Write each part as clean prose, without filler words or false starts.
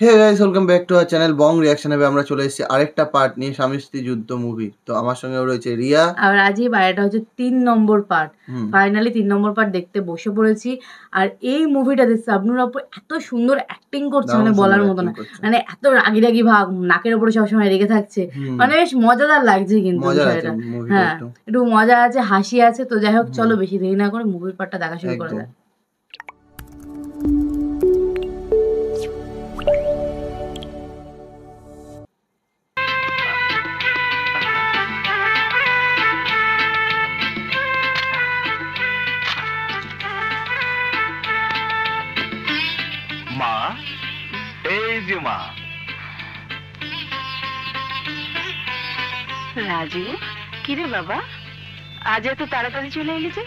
Hey guys, welcome back to our channel Bong reaction. হবে আমরা চলে এসেছি আরেকটা পার্ট নিয়ে, স্বামী স্ত্রী যুদ্ধ মুভি। তো আমার সঙ্গে রয়েছে রিয়া আর রাজীব, আর এটা হচ্ছে 3 নম্বর পার্ট। ফাইনালি 3 নম্বর পার্ট দেখতে বসে পড়েছি। আর এই মুভিটাতে শাবনূর আপু এত সুন্দর অ্যাক্টিং করছে, মানে বলার মতো না। মানে এত রাগি রাগি ভাব, নাকের উপরে সবসময় রেগে থাকছে, মানে বেশ মজাদার লাগছে কিন্তু বিষয়টা। হ্যাঁ, একটু মজা আছে, হাসি আছে। তো যাই হোক, চলো বেশি দেরি না করে মুভির পার্টটা দেখা শুরু করা যাক। মা, এই যে মা। রাজু, কিরে বাবা, আজ এত তাড়াতাড়ি চলে এলি যে?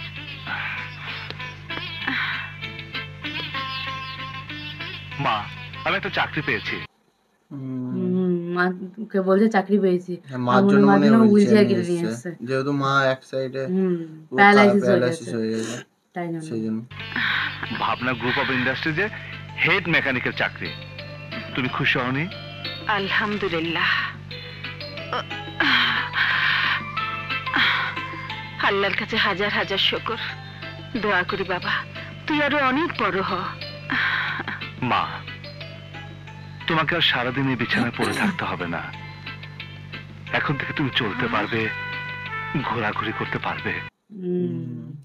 মা, আমি একটা চাকরি পেয়েছি। মাকে বলছে চাকরি পেয়েছি, মার জন্য মানে হুইলচেয়ার কিনে নিয়ে আসছে, যেহেতু মা এক সাইডে প্যারালাইসিস হয়ে গেছে, তাই না? সেইজন্য ভাবনা গ্রুপ অফ ইন্ডাস্ট্রিজে হেড মেকানিকের চাকরি। তুমি খুশি হওনি? আলহামদুলিল্লাহ, আল্লাহর কাছে হাজার হাজার শুকর। দোয়া করি বাবা, তুই আরো অনেক বড় হ। মা, তোমাকে আর সারাদিন এই বিছানায় পড়ে থাকতে হবে না। এখন থেকে তুমি চলতে পারবে, ঘোরাঘুরি করতে পারবে।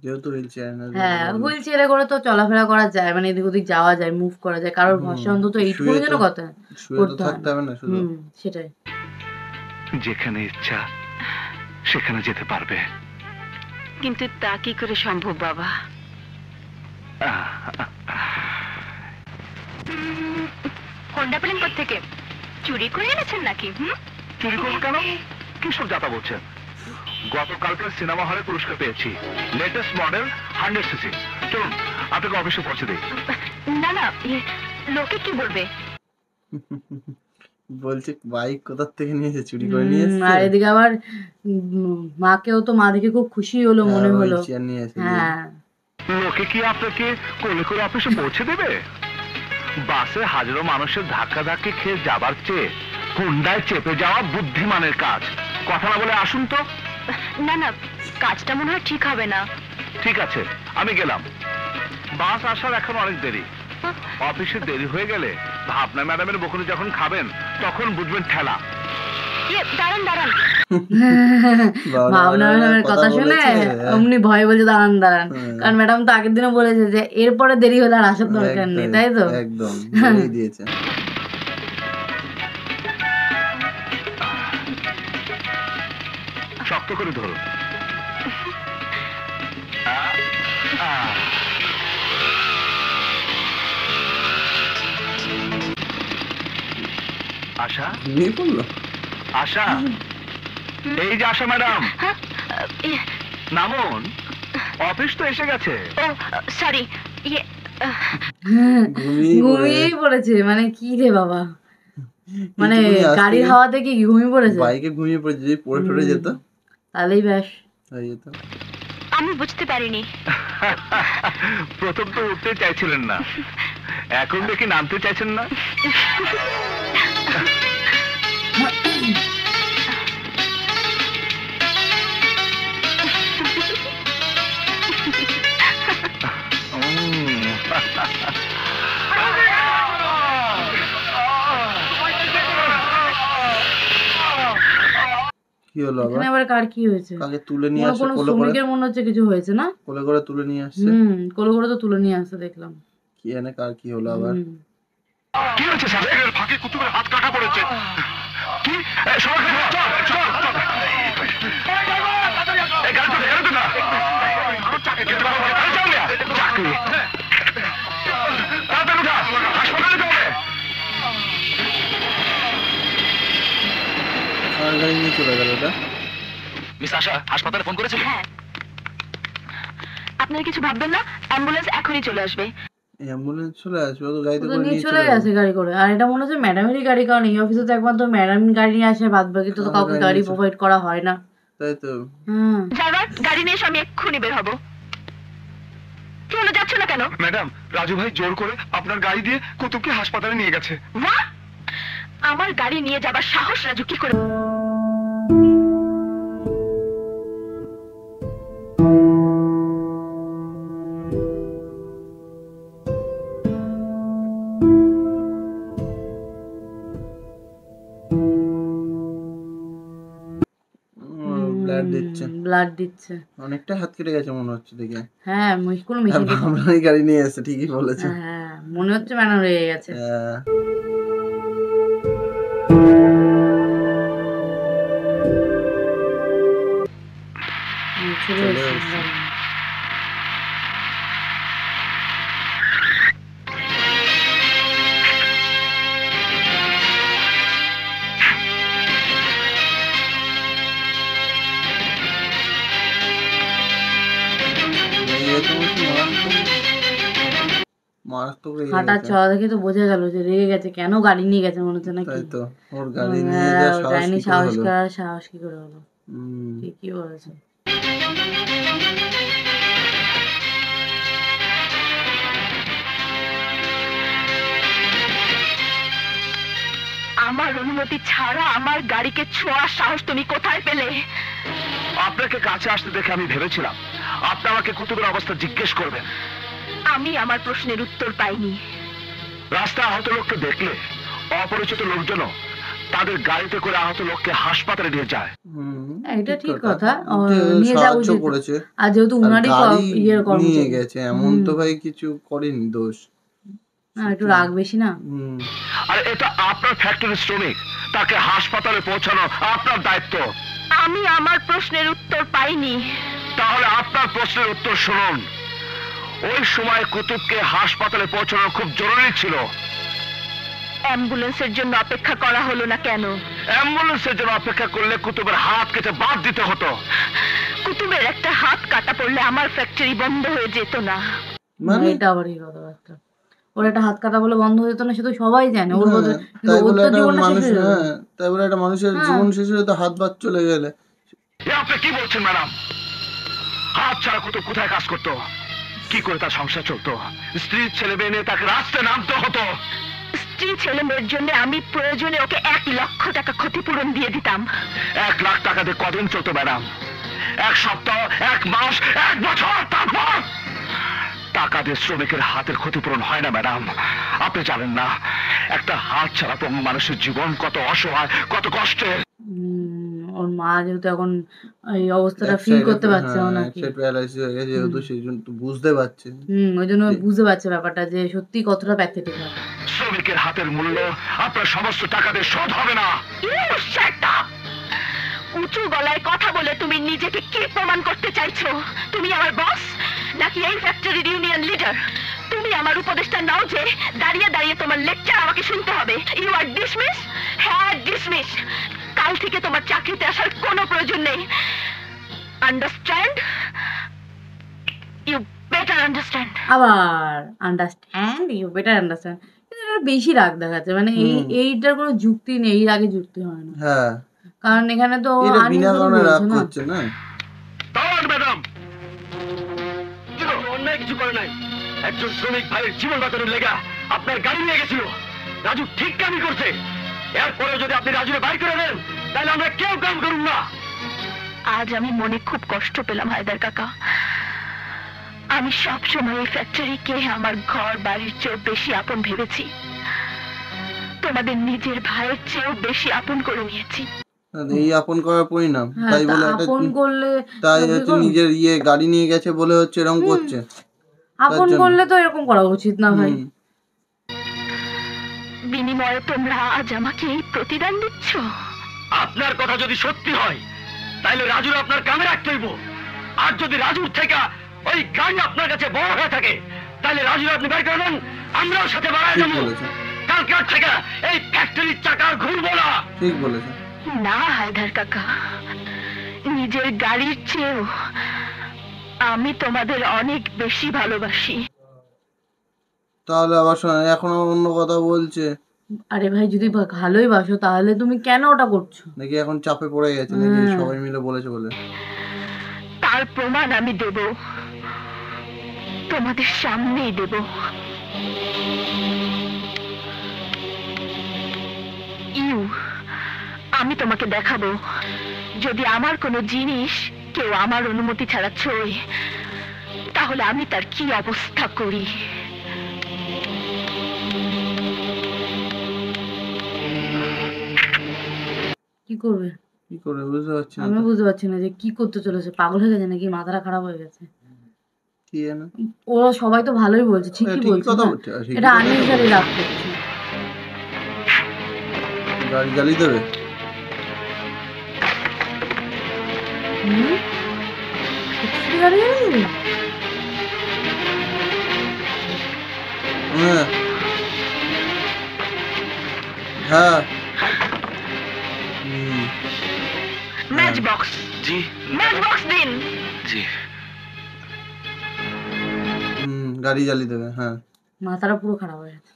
যেহেতু হুইলচেয়ারে করে তো চলাফেরা করা যায়, মানে এদিক ওদিক যাওয়া যায়, মুভ করা যায়। কারোর ভরসা অন্তত এইটুকু যেন কথা থাকতে হবে না শুধু। সেটাই, যেখানে ইচ্ছা সেখানে যেতে পারবে। কিন্তু তা কি করে সম্ভব বাবা? হোন্ডা প্লেন থেকে চুরি করে এনেছেন নাকি? চুরি করুন কেন? কি সব যাতা বলছেন? গতকালকে সিনেমা হলে পুরস্কার পেয়েছি, লেটেস্ট মডেল 100cc। চলুন আপনাকে অফিসে পৌঁছে দিই। না না, লোকে কি বলবে? বলছে বাইক কোথা থেকে নিয়েছে, চুরি করে নিয়েছে। আর এদিকে আবার মাকেও তো, মা দেখে খুব খুশি হলো, মনে হলো। হ্যাঁ, লোকে কি আপনাকে কোলে করে অফিসে পৌঁছে দেবে? বাসে হাজারো মানুষের ধাক্কা ধাক্কি খেয়ে যাবার চেয়ে হুন্ডায় চেপে যাওয়া বুদ্ধিমানের কাজ। কথা না বলে আসুন তো। না না, কাজটা মনে হয় ঠিক হবে না। ঠিক আছে, আমি গেলাম। বাস আসার এখন অনেক দেরি। অফিসে দেরি হয়ে গেলে ভাবনা ম্যাডামের বকুনি যখন খাবেন তখন বুঝবেন ঠেলা। দাঁড়ান দাঁড়ান, ভাবনা ম্যাডামের কথা শুনে অমনি ভয় বলছে দাঁড়ান দাঁড়ান। কারণ ম্যাডাম তো আগের দিনও বলেছে যে এরপরে দেরি হলে আর আসার দরকার নেই, তাই তো? একদম বলেই দিয়েছে। শক্ত করে ধরো। আশা, আশা, এই যে আশা ম্যাডাম, নামুন, অফিস তো এসে গেছে। ও সরি, ঘুমিয়ে পড়েছে। মানে কি রে বাবা, মানে গাড়ির হাওয়াতে কি ঘুমিয়ে পড়েছে? বাইকে ঘুমিয়ে পড়েছে। যদি পড়ে টরে যেত তাহলেই ব্যাস হয়ে যেত। আমি বুঝতে পারিনি। প্রথম তো উঠতে চাইছিলেন না, এখন দেখি নামতে চাইছেন না। কি হলো এখানে আবার কার কি হয়েছে? কাকে তুলে নিয়ে আসছে কোলে করে? শ্রমিকের মনে হচ্ছে কিছু হয়েছে না? কোলে করে তুলে নিয়ে আসছে। কোলে করে তো তুলে নিয়ে আসছে দেখলাম। কি জানে কার কি হলো আবার। কি হচ্ছে স্যার? এর ফাঁকে কুতুবের হাত কাটা পড়েছে। কি? সবাই চল চল চল। এই গাড়ি তো না। চাকরি কেটে দাও, গাড়ি চাও না। চাকরি। তাড়াতাড়ি উঠা, হাসপাতালে যেতে হবে। আর গাড়ি নিয়ে চলে গেল এটা। মিস আশা হাসপাতালে ফোন করেছিল? হ্যাঁ। আপনারা কিছু ভাববেন না, অ্যাম্বুলেন্স এখনই চলে আসবে। অ্যাম্বুলেন্স চলে আসবে, তো গাড়িতে করে নিয়ে চলে গেছে গাড়ি করে। আর এটা মনে হচ্ছে ম্যাডামেরই গাড়ি, কারণ এই অফিসে তো একমাত্র ম্যাডাম গাড়ি নিয়ে আসে, বাদ বাকি তো কাউকে গাড়ি প্রোভাইড করা হয় না, তাই তো। ড্রাইভার, গাড়ি নিয়ে এসো, আমি এক্ষুনি বের হব। কি হলো, যাচ্ছ না কেন? ম্যাডাম, রাজু ভাই জোর করে আপনার গাড়ি দিয়ে কুতুবকে হাসপাতালে নিয়ে গেছে। হোয়াট? আমার গাড়ি নিয়ে যাবার সাহস রাজু কি করে? ব্লাড দিচ্ছে, ব্লাড দিচ্ছে, অনেকটা হাত কেটে গেছে মনে হচ্ছে দেখে। হ্যাঁ কোনো মেশিন ভাবলাম গাড়ি নিয়ে এসেছে, ঠিকই বলেছে। হ্যাঁ মনে হচ্ছে ম্যাডাম রেগে গেছে। চলে এসেছে। হাঁটার চড়া দেখে তো বোঝা গেল যে রেগে গেছে, কেন গাড়ি নিয়ে গেছে মনে হচ্ছে নাকি। তাই তো, ওর গাড়ি নিয়ে যাওয়ার সাহস কি করে হলো। ঠিকই বলেছে। আমার অনুমতি ছাড়া আমার গাড়িকে ছোঁয়ার সাহস তুমি কোথায় পেলে? আপনাকে কাছে আসতে দেখে আমি ভেবেছিলাম আপনি আমাকে কুতুবের অবস্থা জিজ্ঞেস করবেন। আমি আমার প্রশ্নের উত্তর পাইনি। রাস্তায় আহত লোককে দেখলে অপরিচিত লোকজনও তাদের গাড়িতে করে আহত লোককে হাসপাতালে নিয়ে যায়। এটা ঠিক কথা, নিয়ে যাওয়া উচিত। আর যেহেতু উনারই নিয়ে গেছে, এমন তো ভাই কিছু করেনি দোষ। না একটু রাগ বেশি না। আর এটা আপনার ফ্যাক্টরি শ্রমিক, তাকে হাসপাতালে পৌঁছানো আপনার দায়িত্ব। আমি আমার প্রশ্নের উত্তর পাইনি। তাহলে আপনার প্রশ্নের উত্তর শুনুন। ওই সময় কুতুবকে হাসপাতালে পৌঁছানো খুব জরুরি ছিল। অ্যাম্বুলেন্সের জন্য অপেক্ষা করা হলো না কেন? অ্যাম্বুলেন্সের জন্য অপেক্ষা করলে কুতুবের হাত কেটে বাদ দিতে হতো। কুতুবের একটা হাত কাটা পড়লে আমার ফ্যাক্টরি বন্ধ হয়ে যেত না। মানে এটা আবার এই কথাবার্তা, ওর একটা হাত কাটা বলে বন্ধ হয়ে যেত না, সে তো সবাই জানে। ওর তাই বলে একটা মানুষ, তাই বলে একটা মানুষের জীবন শেষ হয়ে তো হাত বাদ চলে গেলে। আপনি কি বলছেন ম্যাডাম? হাত ছাড়া কুতুব কোথায় কাজ করতো? কি করে তার সংসার চলতো? স্ত্রী ছেলে মেয়ে নিয়ে তাকে রাস্তায় নামতে হতো। স্ত্রী ছেলে মেয়ের জন্য আমি প্রয়োজনে ওকে 1 লক্ষ টাকা ক্ষতিপূরণ দিয়ে দিতাম। 1 লাখ টাকা দিয়ে কদিন চলতো ম্যাডাম? 1 সপ্তাহ, 1 মাস, 1 বছর। তারপর টাকা দিয়ে শ্রমিকের হাতের ক্ষতিপূরণ হয় না ম্যাডাম। আপনি জানেন না একটা হাত ছাড়া পঙ্গু মানুষের জীবন কত অসহায়, কত কষ্টের। ওর মা যেহেতু এখন এই অবস্থাটা ফিল করতে পারছে নাকি, প্যারালাইসিস হয়ে গেছে যেহেতু, সেই জন্য বুঝতে পারছে। ওই জন্য বুঝতে পারছে ব্যাপারটা যে সত্যি কতটা প্যাথেটিক হয়। শ্রমিকের হাতের মূল্য আপনার সমস্ত টাকা দিয়ে শোধ হবে না। উঁচু গলায় কথা বলে তুমি নিজেকে কি প্রমাণ করতে চাইছো? তুমি আমার বস নাকি এই ফ্যাক্টরির ইউনিয়ন লিডার? তুমি আমার উপদেষ্টা নাও যে দাঁড়িয়ে দাঁড়িয়ে তোমার লেকচার আমাকে শুনতে হবে। You are dismiss. হ্যাঁ ডিসমিস। কাল থেকে তোমার চাকরিতে আসার কোনো প্রয়োজন নেই। আন্ডারস্ট্যান্ড? You better understand. আবার আন্ডারস্ট্যান্ড, ইউ বেটার আন্ডারস্ট্যান্ড। এটা বেশি রাগ দেখাচ্ছে, মানে এইটার কোনো যুক্তি নেই, এর আগে যুক্তি হয় না। হ্যাঁ, কারণ এখানে তো বিনা কারণে রাগ করছে না। ম্যাডাম অন্যায় কিছু করে নাই। একজন শ্রমিক ভাইয়ের জীবন বাঁচানোর লেগা আপনার গাড়ি নিয়ে গেছিল। রাজু ঠিক কামই করছে। এরপরে যদি আপনি রাজুকে বাইর করে দেন তাহলে আমরা কেউ কাম করুন না। আজ আমি মনে খুব কষ্ট পেলাম হায়দার কাকা। আমি সবসময় এই ফ্যাক্টরিকে আমার ঘর বাড়ির চেয়েও বেশি আপন ভেবেছি। তোমাদের নিজের ভাইয়ের চেয়েও বেশি আপন করে নিয়েছি। এই আপন করার পরিণাম। তাই বলে আপন করলে, তাই হচ্ছে নিজের গাড়ি নিয়ে গেছে বলে হচ্ছে এরকম করছে। আপন করলে তো এরকম করা উচিত না ভাই। বিনিময়ে তোমরা আজ আমাকে এই প্রতিদান দিচ্ছ। আপনার কথা যদি সত্যি হয় তাহলে রাজুর আপনার কামে রাখতে হইব। আর যদি রাজুর থেকে ওই গাড়ি আপনার কাছে বড় হয়ে থাকে তাহলে রাজুর আপনি বের করে দেন, আমরাও সাথে বাড়ায় যাবো। কালকার থেকে এই ফ্যাক্টরির চাকা ঘুরবো না। ঠিক বলেছে। না হায়দার কাকা, নিজের গাড়ির চেয়েও আমি তোমাদের অনেক বেশি ভালোবাসি। তাহলে আবার এখন অন্য কথা বলছে। আরে ভাই যদি ভালোই বাসো তাহলে তুমি কেন ওটা করছো? নাকি এখন চাপে পড়ে গেছে নাকি সবাই মিলে বলেছে বলে? তার প্রমাণ আমি দেব, তোমাদের সামনেই দেব। তোমাকে দেখাবো, যদি আমার কোনো জিনিস কেউ আমার অনুমতি ছাড়া ছোঁয়, তাহলে আমি তার কি অবস্থা করি। কি করবে? কি করে বুঝতে পারছি না আমি তো। বুঝতে পারছি না যে কি করতে চলেছে। পাগল হয়ে গেছে নাকি, মাথাটা খারাপ হয়ে গেছে? কি জানো? ওরা সবাই তো ভালোই বলছে, ঠিকই ঠিকই বলছে কথা না? বলছে, আর ঠিকই এটা কথা আননেসেসারি বলছে। রাগ করছে। গাড়ি জ্বালিয়ে দেবে। হুম? সত্যি গাড়ি জ্বালিয়ে দেবে? হ্যাঁ হ্যাঁ। ম্যাচ বক্স, জি ম্যাচ বক্স দিন। জি। গাড়ি জ্বালিয়ে দেবে, হ্যাঁ। মাথাটা পুরো খারাপ হয়ে গেছে।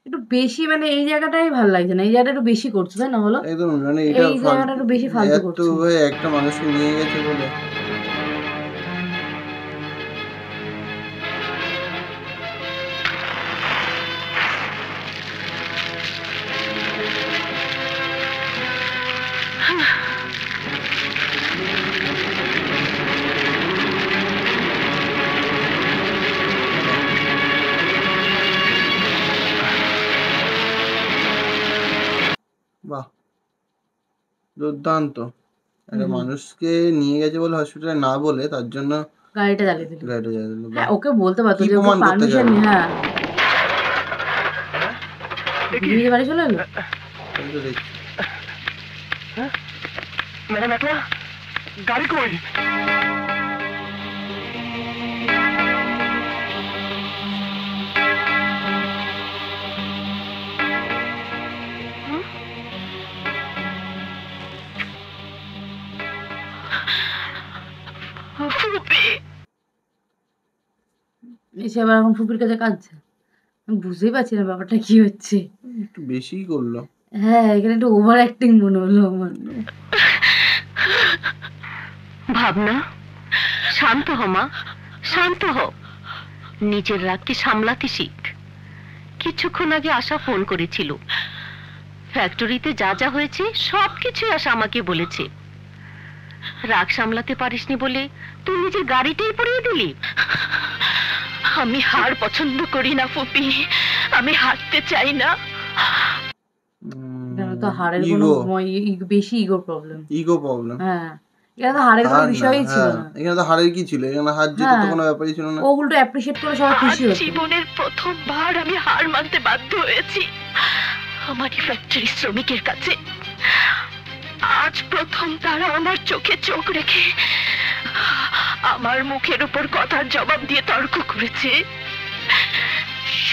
একটু বেশি মানে এই জায়গাটাই ভালো লাগছে না, এই জায়গাটা একটু বেশি করছে, তাই না বলো? একদম মানে এটা এই জায়গাটা একটু বেশি ফালতু এত করছে। ভাই একটা মানুষকে নিয়ে গেছে বলে। বাহ, দুর্দান্ত। একটা মানুষকে নিয়ে গেছে বলে হসপিটালে না বলে তার জন্য গাড়িটা জ্বালিয়ে দিল। গাড়িটা জ্বালিয়ে দিল। হ্যাঁ, ওকে বলতে পারতো কি যে ওকে প্রমাণ করতে পারমিশন যাবে? হ্যাঁ। দিদি বাড়ি চলে এলো। এই তো দেখছি। ম্যাডাম একলা গাড়ি কই? এসে আবার এখন ফুপির কাছে কাঁদছে। আমি বুঝতেই পারছি না ব্যাপারটা কি হচ্ছে। একটু বেশিই করলো। হ্যাঁ, এখানে একটু ওভার অ্যাক্টিং মনে হলো আমার। ভাবনা, শান্ত হ মা, শান্ত হ। নিজের রাগকে সামলাতে শিখ। কিছুক্ষণ আগে আশা ফোন করেছিল। ফ্যাক্টরিতে যা যা হয়েছে সবকিছু আশা আমাকে বলেছে। রাগ সামলাতে পারিসনি বলে তুই নিজের গাড়িটাই পুড়িয়ে দিলি। আমি হার পছন্দ করি না ফুপি, আমি হারতে চাই না। এখানে তো হারের কোনো বেশি ইগো প্রবলেম। Ego problem. হ্যাঁ, এখানে তো হারের কোনো বিষয়ই ছিল না। এখানে তো হারের কি ছিল? এখানে হার জিতে তো কোনো ব্যাপারই ছিল না। ও উল্টো অ্যাপ্রিশিয়েট করে সবাই খুশি হতো। জীবনের প্রথমবার আমি হার মানতে বাধ্য হয়েছি আমারই ফ্যাক্টরি শ্রমিকের কাছে। আজ প্রথম তারা আমার চোখে চোখ রেখে আমার মুখের উপর কথার জবাব দিয়ে তর্ক করেছে।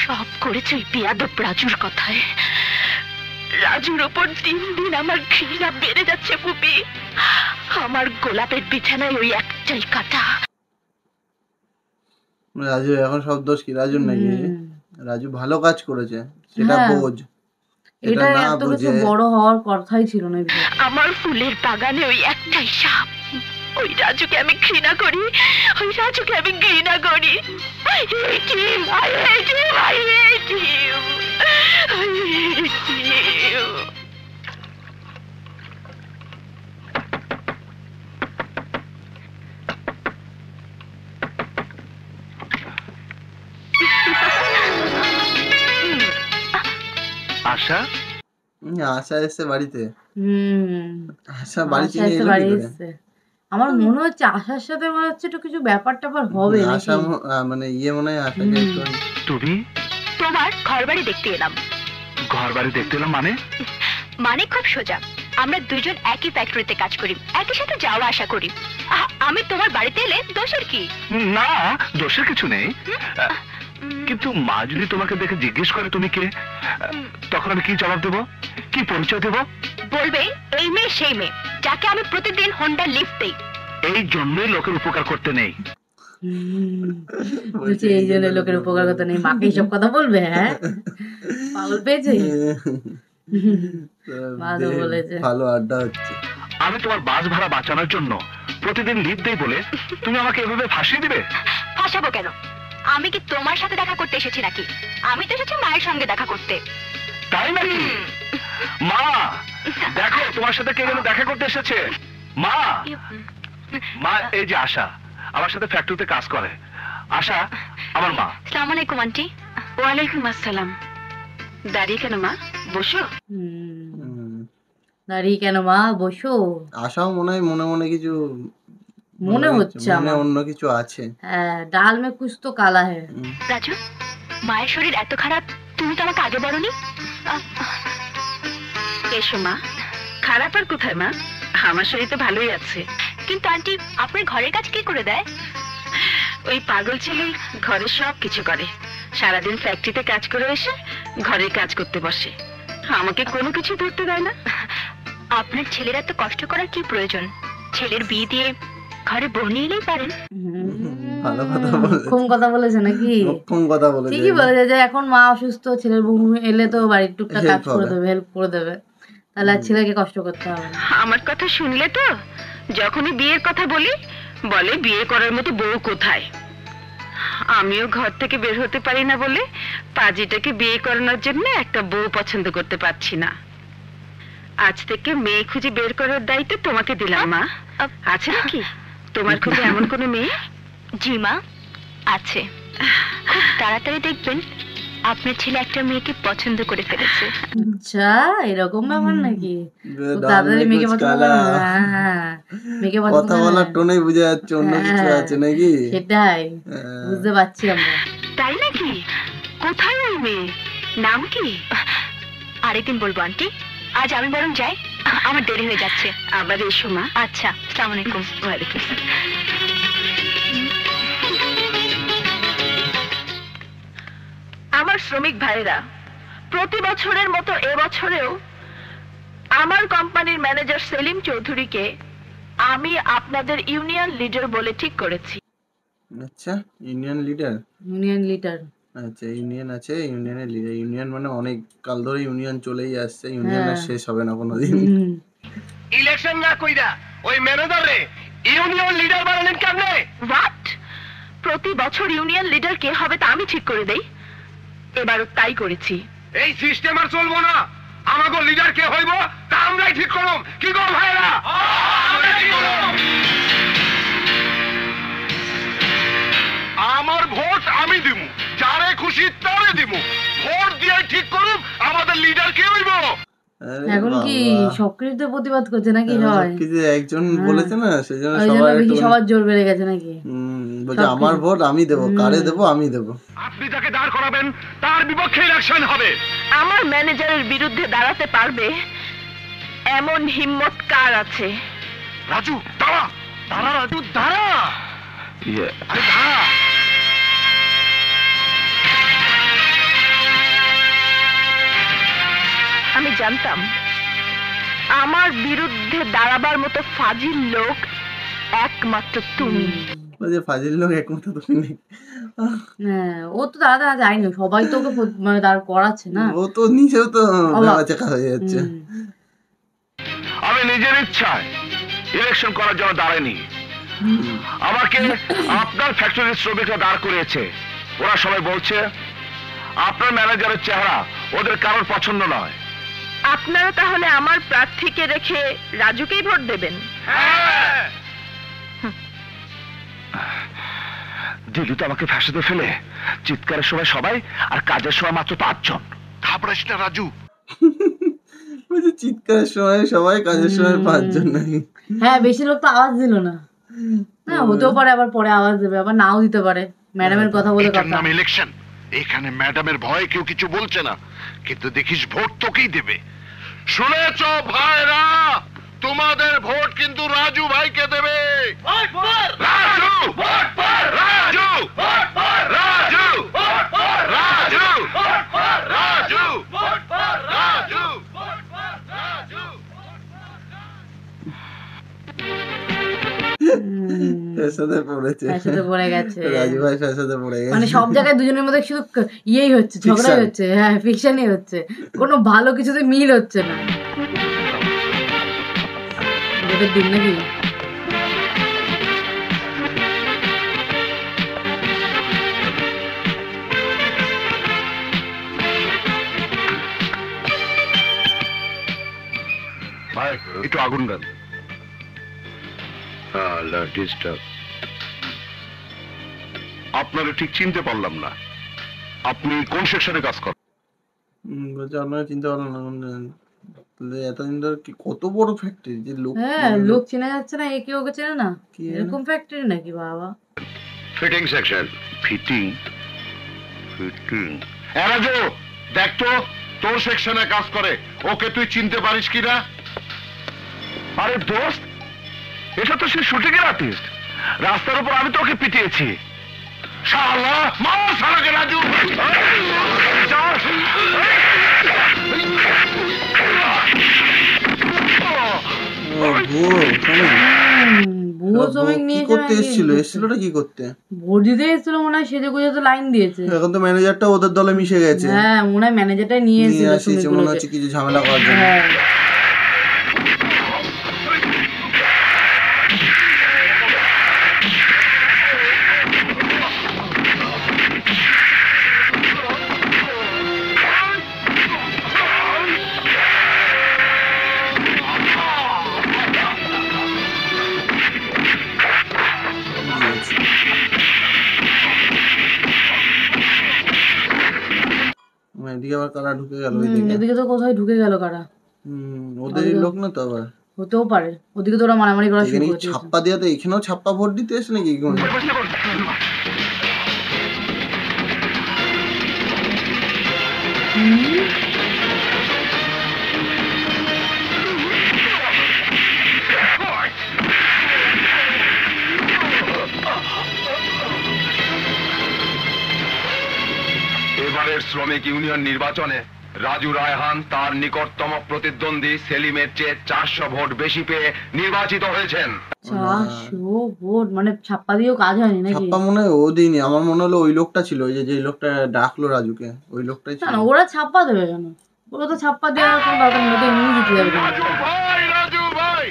সব করেছে ওই বেয়াদব রাজুর কথায়। রাজুর উপর দিন দিন আমার ঘৃণা বেড়ে যাচ্ছে পুপি। আমার গোলাপের বিছানায় ওই একটাই কাঁটা। রাজু এখন সব দোষ কি রাজুর নাকি? রাজু ভালো কাজ করেছে, সেটা হ্যাঁ। বোঝ। এটা না এত কিছু বুঝে বড় হওয়ার কথাই ছিল না। আমার ফুলের বাগানে ওই একটাই সাপ। ওই রাজুকে আমি ঘৃণা করি, ওই রাজুকে আমি ঘৃণা করি। I hate him, I hate him, I hate him, I hate him. আশা আশা এসছে বাড়িতে। আশা আশা বাড়ি চিনে এসে এলো বাড়ি কি করে? এসছে। আমার মনে হচ্ছে আশার সাথে মনে হচ্ছে একটু কিছু ব্যাপার ট্যাপার হবে আশা নাকি। মানে মনে হয় আশাকে একটু তুমি তোমার ঘর বাড়ি দেখতে এলাম। ঘর বাড়ি দেখতে এলাম মানে? মানে খুব সোজা, আমরা দুজন একই ফ্যাক্টরিতে কাজ করি, একই সাথে যাওয়া আসা করি। আমি তোমার বাড়িতে এলে দোষের কি? না, দোষের কিছু নেই। কিন্তু মা যদি তোমাকে দেখে জিজ্ঞেস করে তুমি কে, তখন আমি কি জবাব দেব, কি পরিচয় দেব? বলবে এই মেয়ে সেই মেয়ে যাকে আমি প্রতিদিন হোন্ডা লিফট দেই। এই জন্যই লোকের উপকার করতে নেই। বলছি এই জন্য লোকের উপকার করতে নেই, মাকে এইসব কথা বলবে? হ্যাঁ, পাগল পেয়েছে। ভালো বলেছে। ভালো আড্ডা হচ্ছে। আমি তোমার বাস ভাড়া বাঁচানোর জন্য প্রতিদিন লিফট দেই বলে তুমি আমাকে এভাবে ফাঁসিয়ে দিবে? ফাঁসাবো কেন? আমি কি তোমার সাথে দেখা করতে এসেছি নাকি? আমি তো এসেছি মায়ের সঙ্গে দেখা করতে। তাই নাকি? মা দেখো তোমার সাথে কে যেন দেখা করতে এসেছে। মা মা এই যে আশা আমার সাথে ফ্যাক্টরিতে কাজ করে। আশা আমার মা। আসসালামু আলাইকুম আন্টি। ওয়ালাইকুম আসসালাম। দাঁড়িয়ে কেন মা, বসো। দাঁড়িয়ে কেন মা, বসো। আশাও মনে হয় মনে মনে কিছু মনে হচ্ছে মনে আমার অন্য কিছু আছে। হ্যাঁ, ডাল মে কুছ তো কালা হ্যায়। রাজু, মায়ের শরীর এত খারাপ, তুমি তো আমাকে আগে বলনি। এসো মা। খারাপ আর কোথায় মা, আমার শরীর তো ভালোই আছে। কিন্তু আন্টি, আপনার ঘরের কাজ কে করে দেয়? ওই পাগল ছেলে ঘরের সব কিছু করে। সারাদিন ফ্যাক্টরিতে কাজ করে এসে ঘরের কাজ করতে বসে, আমাকে কোনো কিছু ধরতে দেয় না। আপনার ছেলের এত কষ্ট করার কি প্রয়োজন? ছেলের বিয়ে দিয়ে ঘরে বউ নিয়ে এলেই পারেন। ভালো কথা বলেছে। কম কথা বলেছে নাকি? কম কথা বলেছে। ঠিকই বলেছে যে এখন মা অসুস্থ, ছেলের বউ এলে তো বাড়ির টুকটাক কাজ করে দেবে, হেল্প করে দেবে, তাহলে আর ছেলেকে কষ্ট করতে হবে না। আমার কথা শুনলে তো? যখনই বিয়ের কথা বলি বলে বিয়ে করার মতো বউ কোথায়। আমিও ঘর থেকে বের হতে পারি না বলে পাজিটাকে বিয়ে করানোর জন্য একটা বউ পছন্দ করতে পারছি না। আজ থেকে মেয়ে খুঁজে বের করার দায়িত্ব তোমাকে দিলাম মা। আছে নাকি তোমার খুঁজে এমন কোনো মেয়ে? জি মা, আছে। খুব তাড়াতাড়ি দেখবেন আপনার ছেলে একটা মেয়েকে পছন্দ করে ফেলেছে। আচ্ছা, এরকম ব্যাপার নাকি? তাড়াতাড়ি মেয়েকে পছন্দ করে? হ্যাঁ, মেয়েকে পছন্দ কথা বলার টোনেই বোঝা যাচ্ছে অন্য কিছু আছে নাকি। সেটাই বুঝতে পারছি আমরা। তাই নাকি? কোথায় ওই মেয়ে, নাম কি? আরেকদিন বলবো আন্টি, আজ আমি বরং যাই, আমার দেরি হয়ে যাচ্ছে। আবার এসো মা। আচ্ছা, আসসালামু আলাইকুম। ওয়ালাইকুম আসসালাম। আমার শ্রমিক ভাইরা, প্রতি বছরের মতো এবছরেও আমার কোম্পানির ম্যানেজার সেলিম চৌধুরীকে আমি আপনাদের ইউনিয়ন লিডার বলে ঠিক করেছি। আচ্ছা, ইউনিয়ন লিডার। Union leader. আচ্ছা, ইউনিয়ন আছে, ইউনিয়নের লিডার। ইউনিয়ন মানে অনেক কাল ধরে ইউনিয়ন চলেই আসছে, ইউনিয়ন আর শেষ হবে না কোনোদিন। ইলেকশন না কইরা ওই ম্যানেজারে ইউনিয়ন লিডার বানালেন কেমনে? হোয়াট? প্রতি বছর ইউনিয়ন লিডার কে হবে তা আমি ঠিক করে দেই, এবারও তাই করেছি। এই সিস্টেম আর চলবো না। আমাগো লিডার কে হইব তা আমরাই ঠিক করব। কি গো ভাইরা? আমার ভোট আমি দিমু, যারে খুশি তারে দিমু। ভোট দিয়ে ঠিক করুম আমাদের লিডার কে হইব। এখন কি সক্রিয়তে প্রতিবাদ করছে নাকি সবাই? কিছু একজন বলেছে না, সেজন্য ওই জন্য সবাই বেশি সবার জোর বেড়ে গেছে নাকি? বলছে আমার ভোট আমি দেব, কারে দেব আমি দেব। আপনি যাকে দাঁড় করাবেন তার বিপক্ষে ইলেকশন হবে। আমার ম্যানেজারের বিরুদ্ধে দাঁড়াতে পারবে এমন হিম্মত কার আছে? রাজু দাঁড়া, দাঁড়া রাজু দাঁড়া। আরে দাঁড়া। আমি জানতাম আমার বিরুদ্ধে দাঁড়াবার মতো ফাজিল লোক একমাত্র তুমি। ওই যে ফাজিল লোক একমাত্র তুমি নেই। হ্যাঁ, ও তো দাঁড়াতে যায়নি, সবাই তো ওকে মানে দাঁড় করাচ্ছে না। ও তো নিজেও তো বেচাকা হয়ে যাচ্ছে। আমি নিজের ইচ্ছায় ইলেকশন করার জন্য দাঁড়াইনি, আমাকে আপনার ফ্যাক্টরির শ্রমিকরা দাঁড় করিয়েছে। ওরা সবাই বলছে আপনার ম্যানেজারের চেহারা ওদের কারোর পছন্দ নয়। আপনারা তাহলে আমার প্রার্থীকে রেখে রাজুকেই ভোট দেবেন? দিলু তো আমাকে ফাঁসিতে ফেলে, চিৎকারের সময় সবাই আর কাজের সময় মাত্র 5 জন। ঘাবড়াস না রাজু। বলছে চিৎকারের সময় সবাই, কাজের সময় 5 জন নাকি? হ্যাঁ, বেশি লোক তো আওয়াজ দিল না। হ্যাঁ, হতেও পারে আবার পরে আওয়াজ দেবে, আবার নাও দিতে পারে। ম্যাডামের কথা বলে এটার কথা। নাম ইলেকশন। এখানে ম্যাডামের ভয়ে কেউ কিছু বলছে না, কিন্তু দেখিস ভোট তোকেই দেবে। শুনেছ ভাইরা, তোমাদের ভোট কিন্তু রাজু ভাইকে দেবে। রাজু রাজু রাজু রাজু রাজু রাজু। ফ্যাসাদে পড়েছে, ফ্যাসাদে পড়ে গেছে রাজু ভাই, ফ্যাসাদে পড়ে গেছে। মানে সব জায়গায় দুজনের মধ্যে শুধু ইয়েই হচ্ছে, ঝগড়াই হচ্ছে। হ্যাঁ, ফিকশনই হচ্ছে, কোনো ভালো কিছুতে মিল হচ্ছে না। ভোটের দিন নাকি? ভাই একটু আগুন দেন। আপনারা ঠিক চিনতে পারলাম না, আপনি কোন সেকশনে কাজ করেন? বলছে আপনারা চিন্তা পারলাম না, এতদিন ধরে কি কত বড় ফ্যাক্টরি যে লোক, হ্যাঁ লোক চেনা যাচ্ছে না, একে ওকে চেনে না, কি জানে? এরকম ফ্যাক্টরি নাকি বাবা? Fitting section. Fitting fitting Raju, দেখ তো তোর সেকশনে কাজ করে, ওকে তুই চিনতে পারিস কিনা? আরে দোস্ত, এটা তো সে শুটিং এর আর্টিস্ট, রাস্তার উপর আমি তোকে পিটিয়েছি। শালা মার শালাকে রাজু। ভুয়ো শ্রমিক কি নিয়ে করতে এসেছিল? এসেছিলটা কি করতে? ভোট দিতে এসেছিল মনে হয়, সেজে গুজে তো লাইন দিয়েছে। এখন তো ম্যানেজারটা ওদের দলে মিশে গেছে। হ্যাঁ মনে হয় ম্যানেজারটাই নিয়ে নিয়ে এসেছিল আসিছে মনে হচ্ছে কিছু ঝামেলা করার জন্য। হ্যাঁ এদিকে আবার কারা ঢুকে গেল? ওইদিকে এদিকে তো কোথায় ঢুকে গেল কারা? ওদেরই লোক না তো আবার? হতেও পারে, ওদিকে তো ওরা মারামারি করা শুরু এখানে কি করেছে। ছাপ্পা দেওয়া, তো এখানেও ছাপ্পা ভোট দিতে এসে নাকি? এবারের শ্রমিক ইউনিয়ন নির্বাচনে রাজু রায়হান তার নিকটতম প্রতিদ্বন্দ্বী সেলিমের চেয়ে 400 ভোট বেশি পেয়ে নির্বাচিত হয়েছেন। 400 ভোট মানে ছাপ্পা দিয়েও কাজ হয়নি নাকি? ছাপ্পা মনে হয় ও দিইনি, আমার মনে হলো ওই লোকটা ছিল, ওই যে লোকটা ডাকলো রাজুকে, ওই লোকটাই না ছিল। না ওরা ছাপ্পা দেবে কেন? ওরা তো ছাপ্পা দেওয়ার কোনো দরকার নেই, তো এমনি জিতে যাবে। রাজু ভাই, রাজু ভাই,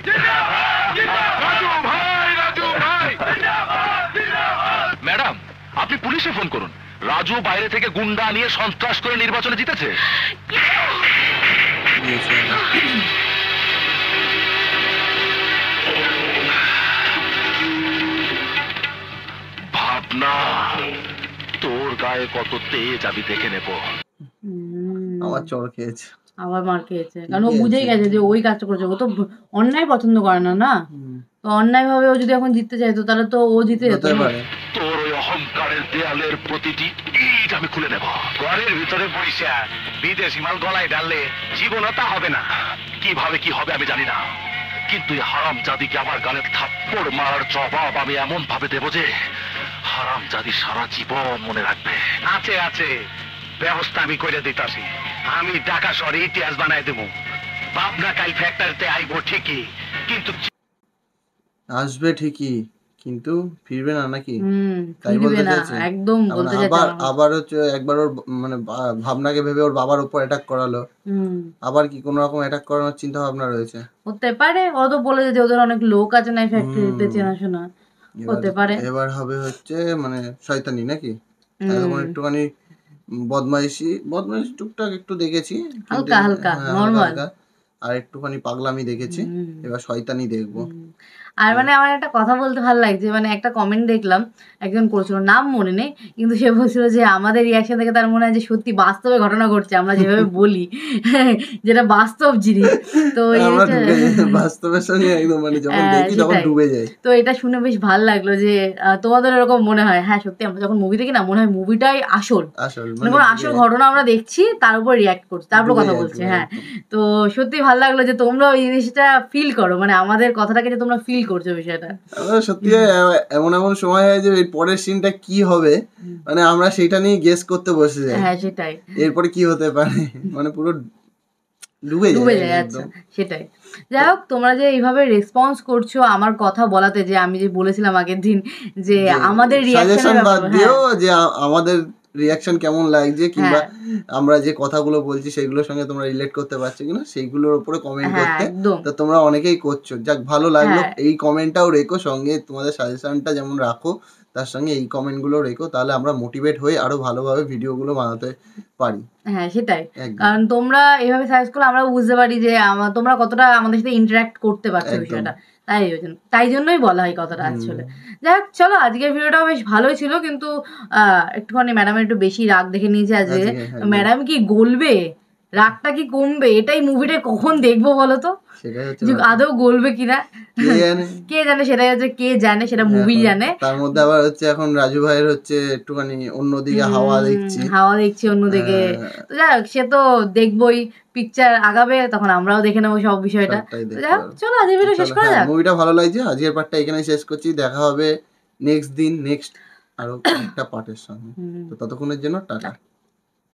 রাজু ভাই, রাজু ভাই। ম্যাডাম, আপনি পুলিশে ফোন করুন। রাজু বাইরে থেকে গুন্ডা নিয়ে সন্ত্রাস করে নির্বাচনে জিতেছে। ভাবনা, তোর গায়ে কত তেজ আমি দেখে নেব। আমার চড় খেয়েছে, আবার মার খেয়েছে, কারণ ও বুঝেই গেছে যে ওই কাজটা করেছে। ও তো অন্যায় পছন্দ করে না, না তো অন্যায় ভাবে ও যদি এখন জিততে চাইতো তাহলে তো ও জিতে যেত না। তোর ওই অহংকারের দেয়ালের প্রতিটি ইট আমি খুলে নেব। ঘরের ভিতরে বইসা বিদেশি মাল গলায় ডাললে জীবনও তা হবে না। কিভাবে কি হবে আমি জানি না, কিন্তু এই হারাম জাদিকে আমার গালে থাপ্পড় মারার জবাব আমি এমন ভাবে দেব যে হারাম জাদি সারা জীবন মনে রাখবে। আছে আছে, ব্যবস্থা আমি করে দিতাছি। আমি ঢাকা শহরে ইতিহাস বানাই দেবো। পাবনা কাল ফ্যাক্টরিতে আইবো ঠিকই, কিন্তু আসবে ঠিকই, কিন্তু ফিরবে না নাকি? তাই ফিরবে বলতে না, চাইছে? একদম বলতে চাইছে। আবার হচ্ছে একবার ওর মানে ভাবনাকে ভেবে ওর বাবার উপর অ্যাটাক করালো, আবার কি কোনো রকম অ্যাটাক করানোর চিন্তা ভাবনা রয়েছে? হতে পারে, ও তো বলেছে যে ওদের অনেক লোক আছে না ফ্যাক্টরিতে চেনাশোনা, হতে পারে। এবার হবে হচ্ছে মানে শয়তানি নাকি? এখন একটুখানি বদমাইশি টুকটাক একটু দেখেছি, হালকা হালকা নরমাল, আর একটুখানি পাগলামি দেখেছি, এবার শয়তানি দেখবো। আর মানে আমার একটা কথা বলতে ভালো লাগছে, মানে একটা কমেন্ট দেখলাম, একজন করেছিল, নাম মনে নেই, কিন্তু সে বলছিল যে আমাদের রিয়াকশন দেখে তার মনে হয় যে সত্যি বাস্তবে ঘটনা ঘটছে, আমরা যেভাবে বলি যেটা বাস্তব জিনিস। তো বাস্তবের সঙ্গে একদম মানে যখন দেখি তখন ডুবে যাই। তো এটা শুনে বেশ ভালো লাগলো যে তোমাদের এরকম মনে হয়। হ্যাঁ সত্যি, আমরা যখন মুভি দেখি না মনে হয় মুভিটাই আসল, মানে আসল ঘটনা আমরা দেখছি, তার উপর রিয়াক্ট করছি, তারপর কথা বলছি। হ্যাঁ, তো সত্যি ভালো লাগলো যে তোমরা ওই জিনিসটা ফিল করো, মানে আমাদের কথাটাকে যে তোমরা ফিল করছো বিষয়টা। সত্যি এমন এমন সময় হয় যে এর পরের সিনটা কি হবে, মানে আমরা সেটা নিয়ে গেস করতে বসে যাই। হ্যাঁ সেটাই, এরপরে কি হতে পারে, মানে পুরো ডুবে যায়। আচ্ছা সেটাই। যাই হোক, তোমরা যে এইভাবে রেসপন্স করছো আমার কথা বলাতে, যে আমি যে বলেছিলাম আগের দিন যে আমাদের রিঅ্যাকশন বাদ দিও, যে আমাদের রিঅ্যাকশন কেমন লাগছে, কিংবা আমরা যে কথাগুলো বলছি সেগুলোর সঙ্গে তোমরা রিলেট করতে পারছো কিনা সেইগুলোর উপরে কমেন্ট করতে। তো তোমরা অনেকেই করছো, যাক ভালো লাগলো। এই কমেন্টটাও রেখো, সঙ্গে তোমাদের সাজেশনটা যেমন রাখো, তার সঙ্গে এই কমেন্টগুলো রেখো, তাহলে আমরা মোটিভেট হয়ে আরো ভালোভাবে ভিডিওগুলো বানাতে পারি। হ্যাঁ সেটাই, কারণ তোমরা এভাবে সাজেস্ট করলে আমরা বুঝতে পারি যে তোমরা কতটা আমাদের সাথে ইন্টারঅ্যাক্ট করতে পারছো বিষয়টা, তাই জন্যই বলা হয় কথাটা আসলে। যাই হোক, চলো আজকের ভিডিওটাও বেশ ভালোই ছিল, কিন্তু একটুখানি ম্যাডামের একটু বেশি রাগ দেখে নিয়েছে আজকে। ম্যাডাম কি গলবে, রাগটা কি কমবে, এটাই মুভিটা কখন দেখবো বলো তো, আদৌ গলবে কিনা কে জানে, সেটাই হচ্ছে কে জানে, সেটা মুভি জানে। তার মধ্যে আবার হচ্ছে এখন রাজু ভাইয়ের হচ্ছে একটুখানি অন্যদিকে হাওয়া দেখছি অন্যদিকে। তো যাই হোক, সে তো দেখবোই, পিকচার আগাবে তখন আমরাও দেখে নেবো সব বিষয়টা। যাই হোক, চলো আজকের ভিডিও শেষ করা যাক। মুভিটা ভালো লাগছে, আজকের পার্টটা এখানেই শেষ করছি। দেখা হবে নেক্সট দিন নেক্সট আরো একটা পার্টের সঙ্গে। তো ততক্ষণের জন্য টাটা।